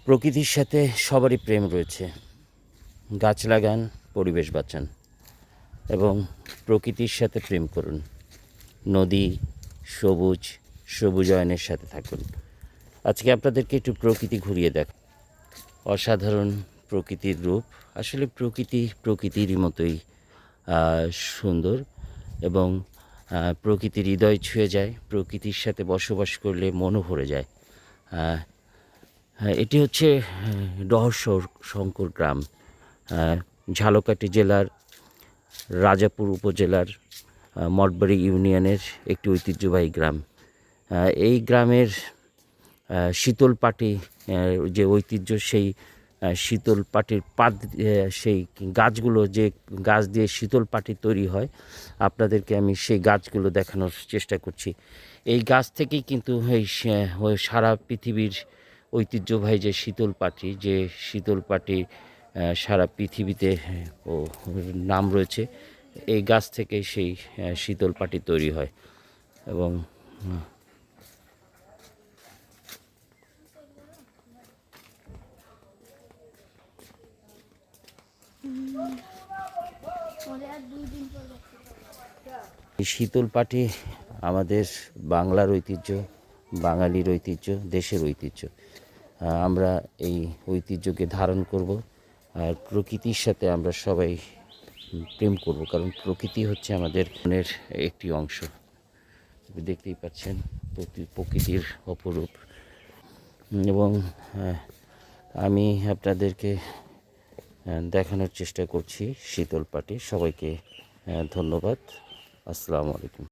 প্রকৃতির সাথে সবারই প্রেম রয়েছে। গাছ লাগান, পরিবেশ বাঁচান এবং প্রকৃতির সাথে প্রেম করুন। নদী, সবুজ, সবুজায়নের সাথে থাকুন। আজকে আপনাদেরকে একটু প্রকৃতি ঘুরিয়ে দেখ। অসাধারণ প্রকৃতির রূপ। আসলে প্রকৃতি প্রকৃতিরই মতোই সুন্দর এবং প্রকৃতির হৃদয় ছুঁয়ে যায়। প্রকৃতির সাথে বসবাস করলে মনও ভরে যায়। এটি হচ্ছে রহস্য শঙ্কর গ্রাম, ঝালকাঠি জেলার রাজাপুর উপজেলার মঠবাড়ি ইউনিয়নের একটি ঐতিহ্যবাহী গ্রাম। এই গ্রামের শীতল পাটি যে ঐতিহ্য, সেই শীতল পাটির পাত, সেই গাছগুলো, যে গাছ দিয়ে শীতল পাটি তৈরি হয়, আপনাদেরকে আমি সেই গাছগুলো দেখানোর চেষ্টা করছি। এই গাছ থেকেই কিন্তু এই সারা পৃথিবীর ঐতিহ্যবাহী যে শীতল পাটি সারা পৃথিবীতে নাম রয়েছে। এই গাছ থেকে সেই শীতল পাটি তৈরি হয় এবং এই শীতল পাটি আমাদের বাংলার ঐতিহ্য, বাঙালির ঐতিহ্য, দেশের ঐতিহ্য। আমরা এই ঐতিহ্যকে ধারণ করব আর প্রকৃতির সাথে আমরা সবাই প্রেম করব, কারণ প্রকৃতি হচ্ছে আমাদের মনের একটি অংশ। দেখতেই পাচ্ছেন প্রকৃতির অপরূপ। এবং আমি আপনাদেরকে দেখানোর চেষ্টা করছি শীতল পাটি। সবাইকে ধন্যবাদ। আসসালামু আলাইকুম।